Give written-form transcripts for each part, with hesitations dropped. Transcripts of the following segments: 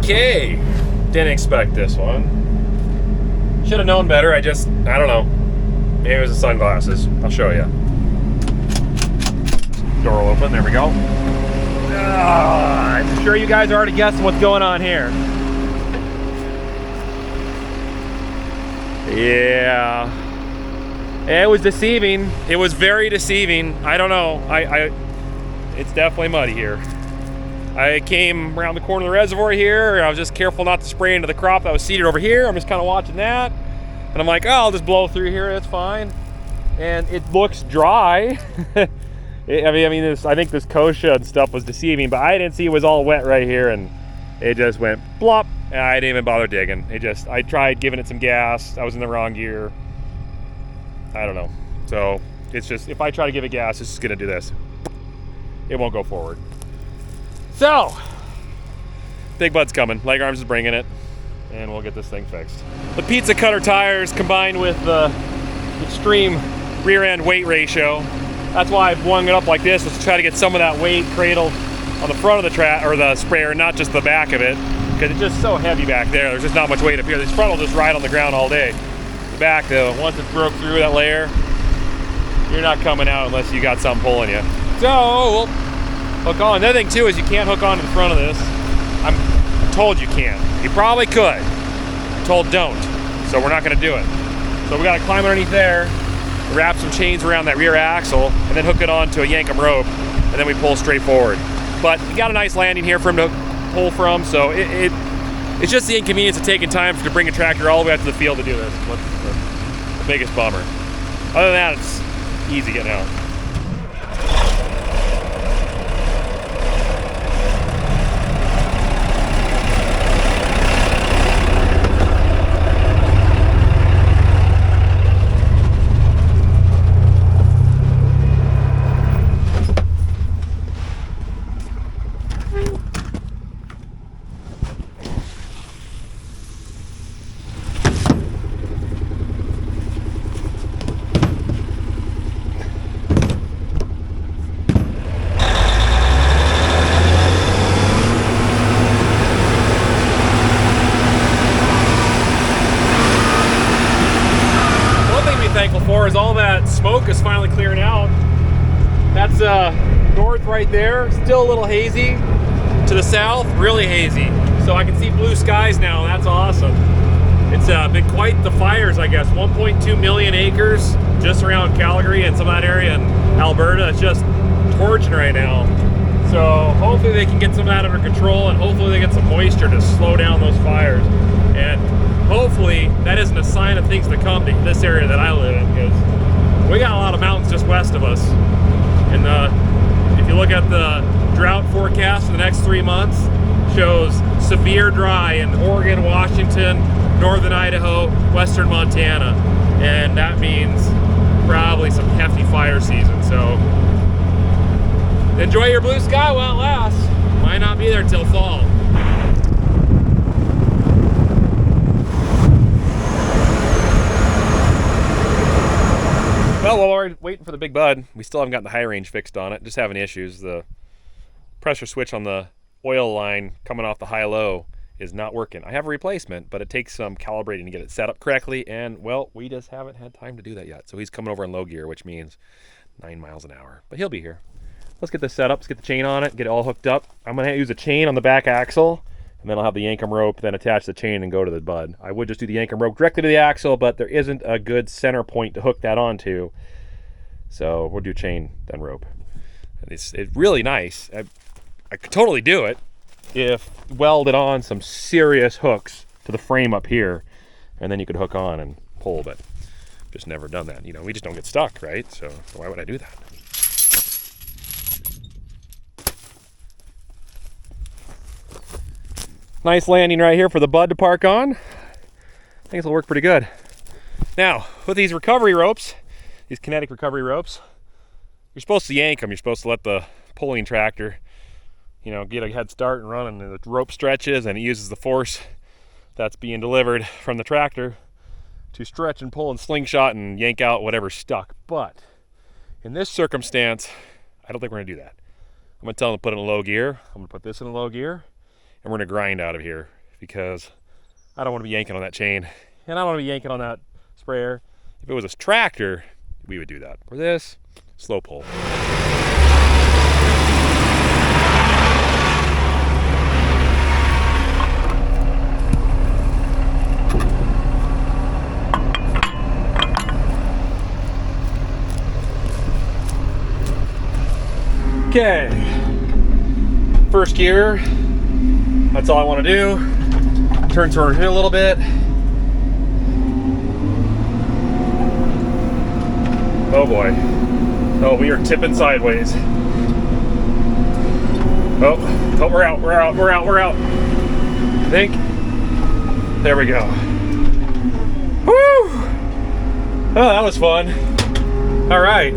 Okay, didn't expect this one. Should have known better. I don't know. Maybe it was the sunglasses. I'll show you. Door will open. There we go. I'm sure you guys are already guessing what's going on here. Yeah. It was deceiving. It was very deceiving. I don't know. It's definitely muddy here. I came around the corner of the reservoir here. I was just careful not to spray into the crop that was seeded over here. I'm just kind of watching that. And I'm like, oh, I'll just blow through here. That's fine. And it looks dry. I think this kochia and stuff was deceiving, but I didn't see it was all wet right here, and it just went blop, and I didn't even bother digging. I tried giving it some gas. I was in the wrong gear. I don't know. So it's just, if I try to give it gas, it's just gonna do this. It won't go forward. So, Big Bud's coming. Leg Arms is bringing it, and we'll get this thing fixed. The pizza cutter tires combined with the extreme rear end weight ratio. That's why I've swung it up like this, was to try to get some of that weight cradled on the front of the sprayer, not just the back of it, because it's just so heavy back there. There's just not much weight up here. This front will just ride on the ground all day. The back, though, once it broke through that layer, you're not coming out unless you got something pulling you. So we'll hook on. Another thing too is you can't hook on to the front of this. I'm told you can. You probably could. I'm told don't. So we're not going to do it. So we got to climb underneath there, wrap some chains around that rear axle, and then hook it on to a yankum rope, and then we pull straight forward. But we got a nice landing here for him to pull from, so it's just the inconvenience of taking time to bring a tractor all the way out to the field to do this. That's the biggest bummer. Other than that, it's easy getting out. Is all that smoke is finally clearing out. That's north right there, still a little hazy. To the south, really hazy. So I can see blue skies now. That's awesome. It's been quite the fires, I guess. 1.2 million acres just around Calgary and some of that area in Alberta. It's just torching right now. So hopefully they can get some of that under control, and hopefully they get some moisture to slow down those fires. And hopefully that isn't a sign of things to come to this area that I live in, because we got a lot of mountains just west of us. And if you look at the drought forecast for the next 3 months, shows severe dry in Oregon, Washington, northern Idaho, western Montana. And that means probably some hefty fire season. So enjoy your blue sky while it lasts. Might not be there till fall. Well, while we're waiting for the Big Bud, we still haven't gotten the high range fixed on it. Just having issues. The pressure switch on the oil line coming off the high-low is not working. I have a replacement, but it takes some calibrating to get it set up correctly, and, well, we just haven't had time to do that yet. So he's coming over in low gear, which means 9 miles an hour. But he'll be here. Let's get this set up. Let's get the chain on it, get it all hooked up. I'm going to use a chain on the back axle, and then I'll have the yankum rope, then attach the chain and go to the Bud. I would just do the yankum rope directly to the axle, but there isn't a good center point to hook that onto. So we'll do chain, then rope. It's really nice. I could totally do it if welded on some serious hooks to the frame up here, and then you could hook on and pull, but just never done that. You know, we just don't get stuck, right? So why would I do that? Nice landing right here for the Bud to park on. I think this will work pretty good. Now, with these recovery ropes, these kinetic recovery ropes, you're supposed to yank them. You're supposed to let the pulling tractor, you know, get a head start and run, and the rope stretches and it uses the force that's being delivered from the tractor to stretch and pull and slingshot and yank out whatever's stuck. But in this circumstance, I don't think we're gonna do that. I'm gonna tell them to put it in low gear. I'm gonna put this in low gear, and we're gonna grind out of here because I don't want to be yanking on that chain, and I don't want to be yanking on that sprayer. If it was a tractor, we would do that. For this, slow pull. Okay, first gear, that's all I want to do. Turn toward here a little bit. Oh boy. Oh, we are tipping sideways. Oh, we're out. I think. There we go. Woo! Oh, that was fun. All right.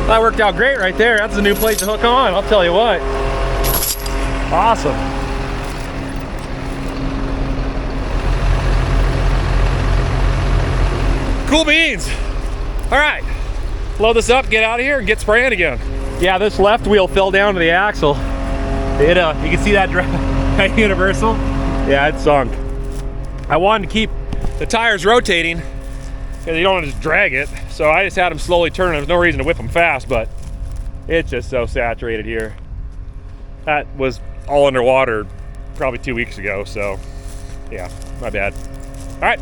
That worked out great right there. That's a new place to hook on, I'll tell you what. Awesome. Cool beans. All right, load this up, get out of here, and get spraying again. Yeah, this left wheel fell down to the axle. You can see that universal. Yeah, it sunk. I wanted to keep the tires rotating because you don't want to just drag it. So I just had them slowly turn. There's no reason to whip them fast, but it's just so saturated here. That was all underwater probably 2 weeks ago, so yeah, my bad. All right,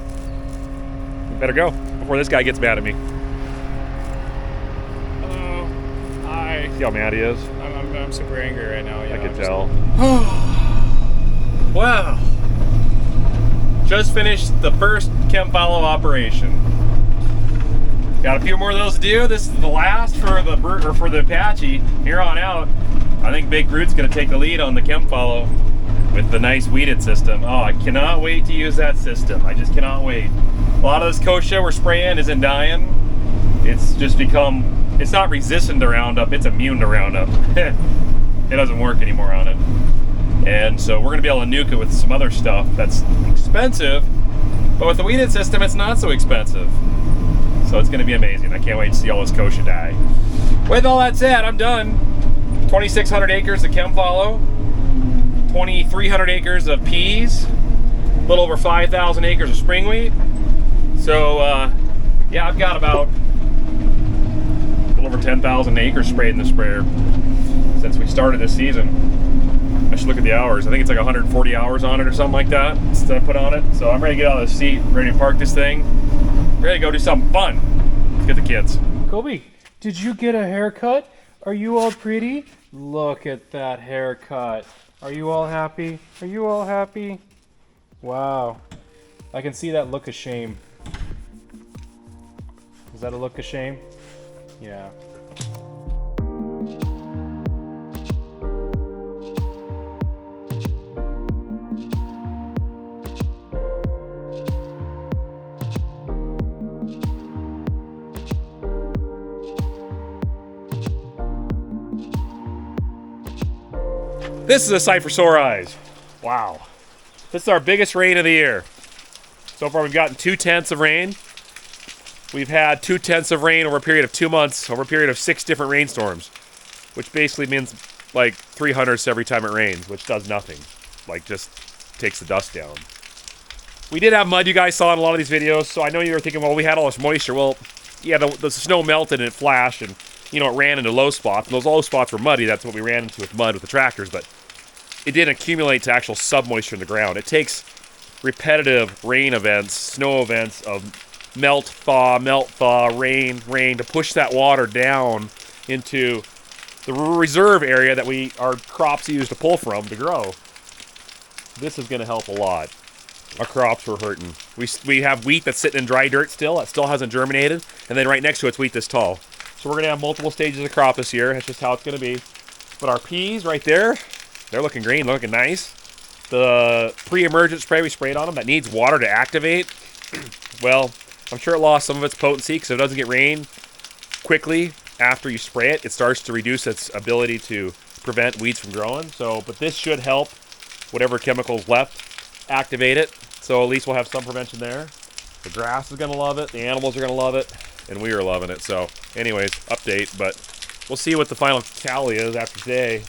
better go before this guy gets mad at me. Hello. Hi. See how mad he is? I'm super angry right now. I can tell. Wow. Just finished the first chem follow operation. Got a few more of those to do. This is the last for the Apache. Here on out, I think Big Brute's gonna take the lead on the chem follow with the nice weeded system. Oh, I cannot wait to use that system. I just cannot wait. A lot of this kochia we're spraying isn't dying. It's just become, it's not resistant to Roundup, it's immune to Roundup. It doesn't work anymore on it. And so we're gonna be able to nuke it with some other stuff that's expensive, but with the weeded system, it's not so expensive. So it's gonna be amazing. I can't wait to see all this kochia die. With all that said, I'm done. 2,600 acres of chem follow, 2,300 acres of peas, a little over 5,000 acres of spring wheat. So yeah, I've got about a little over 10,000 acres sprayed in the sprayer since we started this season. I should look at the hours. I think it's like 140 hours on it or something like that that I put on it. So I'm ready to get out of the seat, ready to park this thing, ready to go do something fun. Let's get the kids. Kobe, did you get a haircut? Are you all pretty? Look at that haircut. Are you all happy? Are you all happy? Wow. I can see that look of shame. Is that a look of shame? Yeah. This is a sight for sore eyes. Wow. This is our biggest rain of the year. So far we've gotten 2/10 of rain. We've had 2/10 of rain over a period of 2 months, over a period of 6 different rainstorms, which basically means like 300ths every time it rains, which does nothing. Like just takes the dust down. We did have mud, you guys saw in a lot of these videos, so I know you were thinking, well, we had all this moisture. Well, yeah, the snow melted and it flashed, and you know, it ran into low spots, and those low spots were muddy. That's what we ran into with mud with the tractors, but it didn't accumulate to actual sub-moisture in the ground. It takes repetitive rain events, snow events of melt, thaw, rain, to push that water down into the reserve area that our crops use to pull from to grow. This is gonna help a lot. Our crops were hurting. We have wheat that's sitting in dry dirt still, that still hasn't germinated, and then right next to it's wheat this tall. So we're gonna have multiple stages of crop this year. That's just how it's gonna be. But our peas right there, they're looking green, looking nice. The pre-emergent spray we sprayed on them that needs water to activate, well, I'm sure it lost some of its potency because if it doesn't get rain quickly after you spray it, it starts to reduce its ability to prevent weeds from growing. So, but this should help whatever chemicals left activate it. So at least we'll have some prevention there. The grass is gonna love it, the animals are gonna love it, and we are loving it. So anyways, update, but we'll see what the final tally is after today.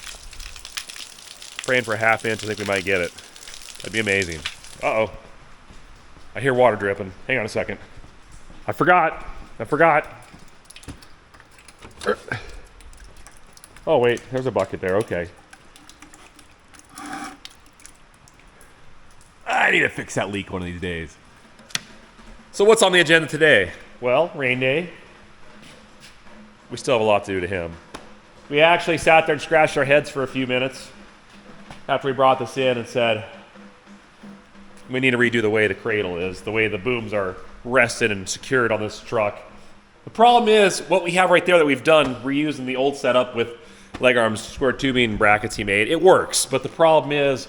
Praying for a ½ inch. I think we might get it. That'd be amazing. Uh-oh. I hear water dripping. Hang on a second. I forgot. Oh, wait. There's a bucket there. Okay. I need to fix that leak one of these days. So what's on the agenda today? Well, rain day. We still have a lot to do to him. We actually sat there and scratched our heads for a few minutes after we brought this in and said, we need to redo the way the cradle is, the way the booms are rested and secured on this truck. The problem is, what we have right there that we've done, reusing the old setup with leg arms, square tubing brackets he made, it works. But the problem is,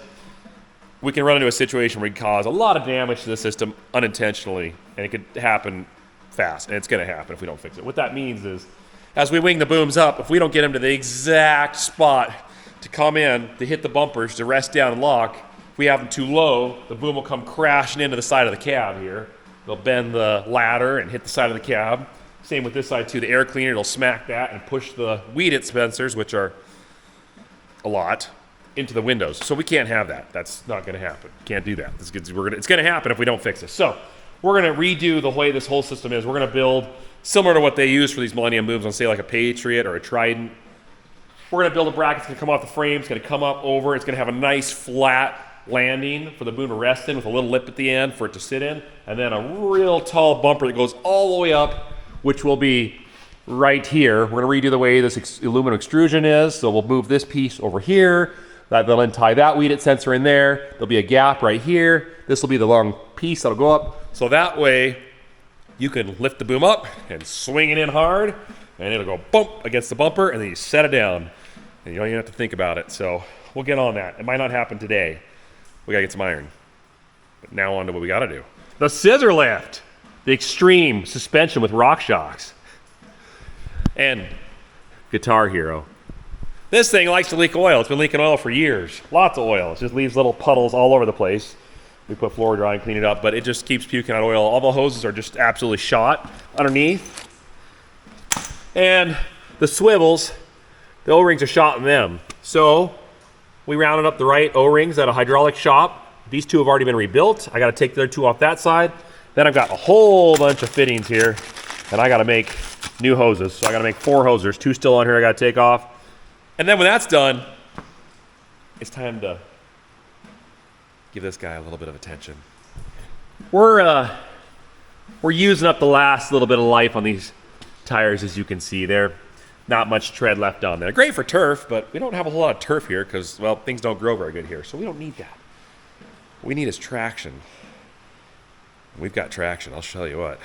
we can run into a situation where we cause a lot of damage to the system unintentionally, and it could happen fast, and it's going to happen if we don't fix it. What that means is, as we wing the booms up, if we don't get them to the exact spot to come in, to hit the bumpers, to rest down and lock, if we have them too low, the boom will come crashing into the side of the cab here. They'll bend the ladder and hit the side of the cab. Same with this side too. The air cleaner, it'll smack that and push the weed dispensers, which are a lot, into the windows. So we can't have that. That's not going to happen. Can't do that. It's going to happen if we don't fix this. So we're going to redo the way this whole system is. We're going to build similar to what they use for these Millennium booms on, say, like a Patriot or a Trident. We're going to build a bracket that's going to come off the frame. It's going to come up over. It's going to have a nice flat landing for the boom to rest in with a little lip at the end for it to sit in. And then a real tall bumper that goes all the way up, which will be right here. We're going to redo the way this aluminum extrusion is. So we'll move this piece over here. They'll then tie that weed sensor in there. There'll be a gap right here. This will be the long piece that'll go up. So that way you can lift the boom up and swing it in hard, and it'll go bump against the bumper, and then you set it down. And you don't even have to think about it. So we'll get on that. It might not happen today. We gotta get some iron. But now on to what we gotta do. The scissor lift. The extreme suspension with rock shocks. And Guitar Hero. This thing likes to leak oil. It's been leaking oil for years. Lots of oil. It just leaves little puddles all over the place. We put floor dry and clean it up, but it just keeps puking out oil. All the hoses are just absolutely shot underneath. And the swivels, the O-rings are shot in them. So we rounded up the right O-rings at a hydraulic shop. These two have already been rebuilt. I gotta take the other two off that side. Then I've got a whole bunch of fittings here, and I gotta make new hoses. So I gotta make 4 hoses. There's 2 still on here I gotta take off. And then when that's done, it's time to give this guy a little bit of attention. We're using up the last little bit of life on these tires, as you can see. They're not much tread left on there. Great for turf, but we don't have a whole lot of turf here because, well, things don't grow very good here. So we don't need that. What we need is traction. We've got traction, I'll show you what.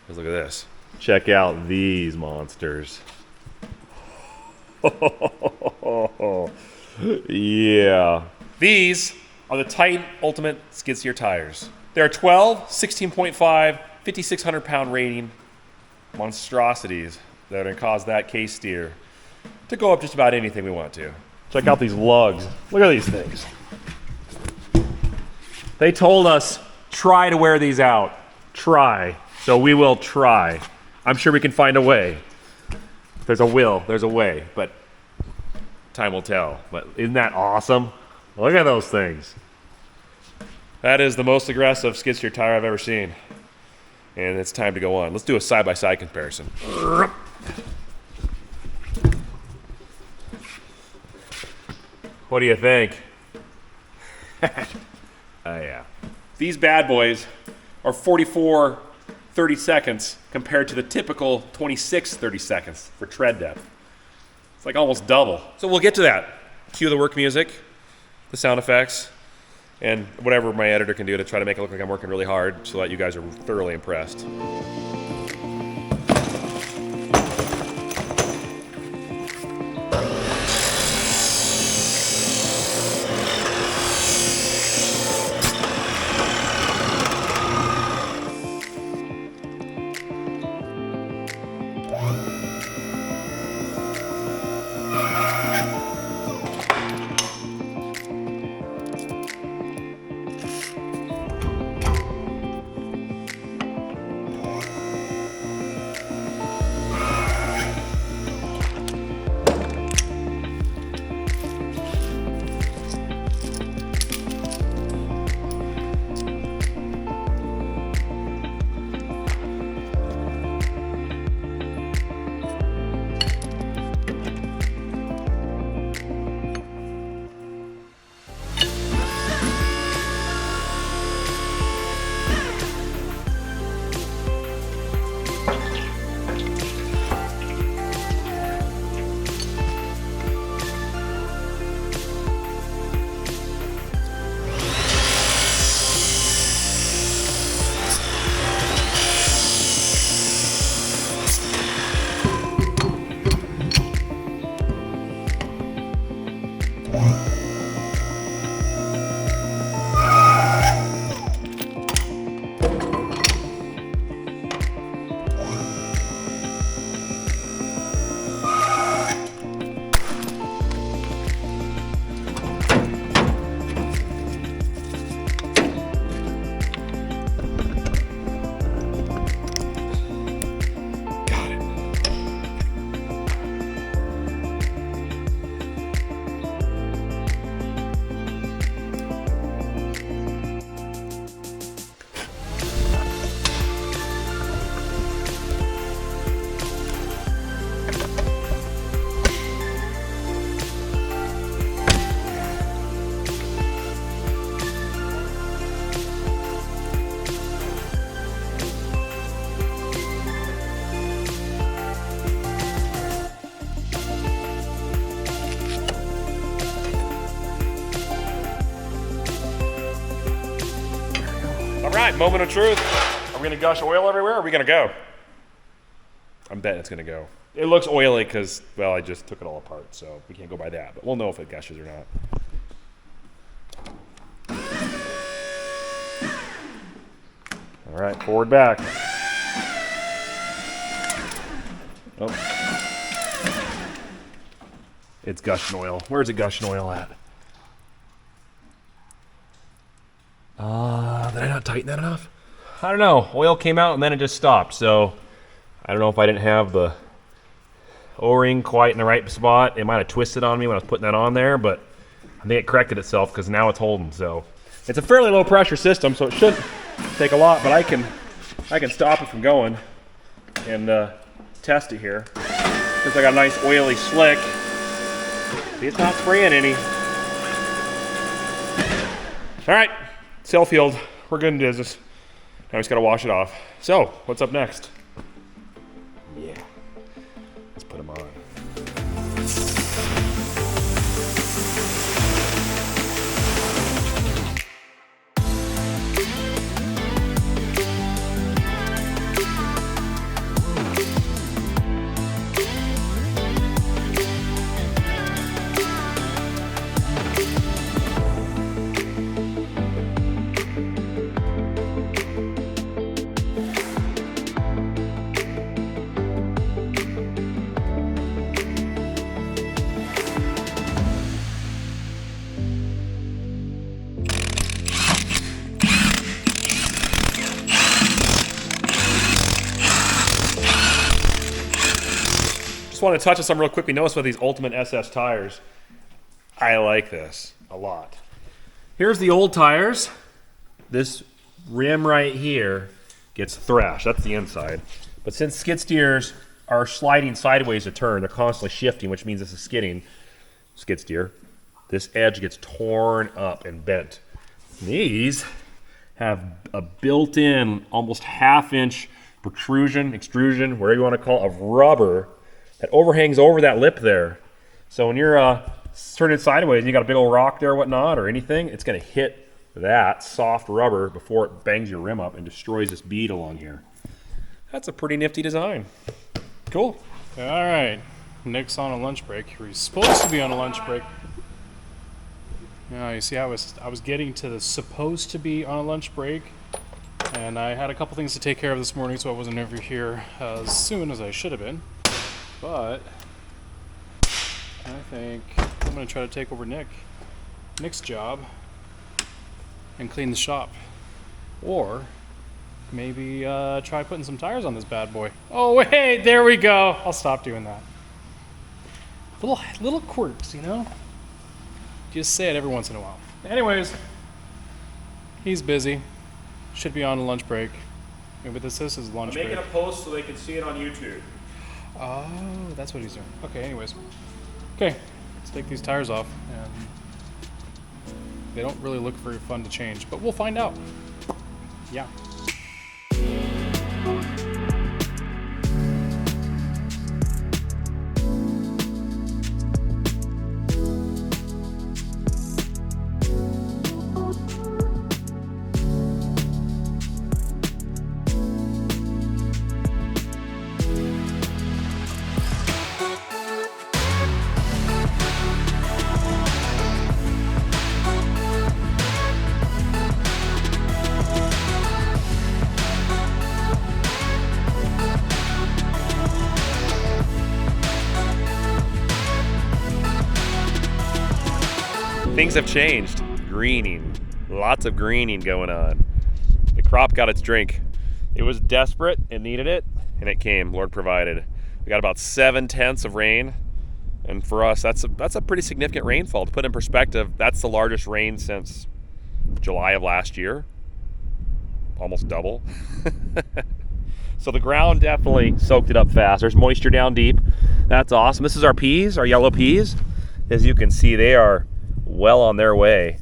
Let's look at this. Check out these monsters. Yeah. These are the Titan Ultimate skid steer tires. They're 12, 16.5, 5,600 pound rating monstrosities that are going to cause that case steer to go up just about anything we want to. Check out these lugs. Look at these things. They told us, try to wear these out. Try. So we will try. I'm sure we can find a way. There's a will, there's a way, but time will tell. But isn't that awesome? Look at those things. That is the most aggressive skid steer tire I've ever seen. And it's time to go on. Let's do a side-by-side comparison. What do you think? Oh yeah. These bad boys are 44 30 seconds compared to the typical 26 30 seconds for tread depth. It's like almost double. So we'll get to that. Cue the work music, the sound effects, and whatever my editor can do to try to make it look like I'm working really hard so that you guys are thoroughly impressed. All right, moment of truth. Are we gonna gush oil everywhere, or are we gonna go? I'm betting it's gonna go. It looks oily because, well, I just took it all apart, so we can't go by that, but we'll know if it gushes or not. All right, forward, back. Oh. It's gushing oil. Where's it gushing oil at? Did I not tighten that enough? I don't know. Oil came out and then it just stopped. So I don't know if I didn't have the O-ring quite in the right spot. It might have twisted on me when I was putting that on there, but I think it corrected itself because now it's holding. So it's a fairly low pressure system, so it shouldn't take a lot, but I can stop it from going and test it here. Since I got a nice oily slick. See, it's not spraying any. All right. Cell field, we're good in business. Now we just gotta wash it off. So, what's up next? Yeah, let's put them on. Just want to touch on something real quick. We noticed with these Ultimate SS tires, I like this a lot. Here's the old tires. This rim right here gets thrashed. That's the inside. But since skid steers are sliding sideways to turn, they're constantly shifting, which means this is skidding skid steer. This edge gets torn up and bent. These have a built-in, almost half-inch protrusion, extrusion, whatever you want to call it, of rubber that overhangs over that lip there. So when you're turning sideways and you got a big old rock there or whatnot or anything, it's going to hit that soft rubber before it bangs your rim up and destroys this bead along here. That's a pretty nifty design. Cool. All right, Nick's on a lunch break. He's supposed to be on a lunch break. You see, I was getting to the supposed to be on a lunch break, and I had a couple things to take care of this morning, so I wasn't over here as soon as I should have been. But I think I'm going to try to take over Nick's job and clean the shop. Or maybe try putting some tires on this bad boy. Oh, wait, there we go. I'll stop doing that. Little quirks, you know? Just say it every once in a while. Anyways, he's busy. Should be on a lunch break. Maybe this is his lunch break. I'm making a post so they can see it on YouTube. Oh, that's what he's doing. Okay, anyways. Okay, let's take these tires off. And they don't really look very fun to change, but we'll find out. Yeah. things have changed. Greening, lots of greening going on. The crop got its drink. It was desperate, it needed it, and it came. Lord provided. We got about 7/10 of rain, and for us, that's a pretty significant rainfall. To put in perspective, that's the largest rain since July of last year, almost double. So the ground definitely soaked it up fast. There's moisture down deep. That's awesome. This is our peas, our yellow peas. As you can see, they are well on their way.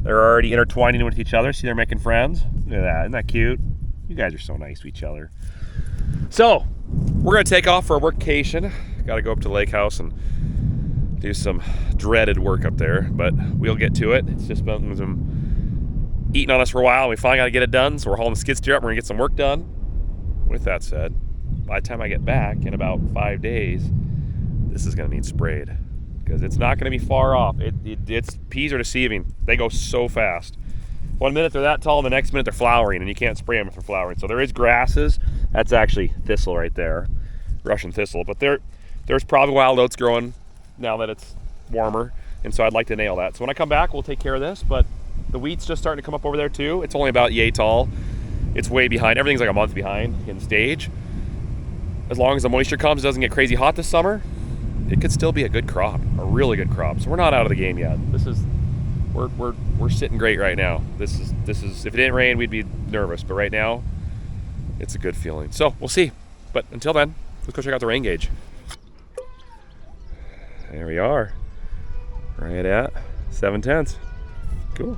They're already intertwining with each other. See, they're making friends. Look at that. Isn't that cute? You guys are so nice to each other. So, we're going to take off for a workcation. Got to go up to the lake house and do some dreaded work up there, but we'll get to it. It's just been some eating on us for a while. We finally got to get it done, so we're hauling the skid steer up. We're going to get some work done. With that said, by the time I get back in about 5 days, this is going to need sprayed because it's not going to be far off. It's peas are deceiving. They go so fast. 1 minute they're that tall, the next minute they're flowering, and you can't spray them if they're flowering. So there is grasses. That's actually thistle right there, Russian thistle. But there's probably wild oats growing now that it's warmer, and so I'd like to nail that. So when I come back, we'll take care of this. But the wheat's just starting to come up over there too. It's only about yay tall. It's way behind. Everything's like a month behind in stage. As long as the moisture comes, it doesn't get crazy hot this summer, it could still be a good crop, a really good crop. So we're not out of the game yet. We're sitting great right now. This is if it didn't rain, we'd be nervous, but right now it's a good feeling. So we'll see. But until then, let's go check out the rain gauge. There we are. Right at 7/10. Cool.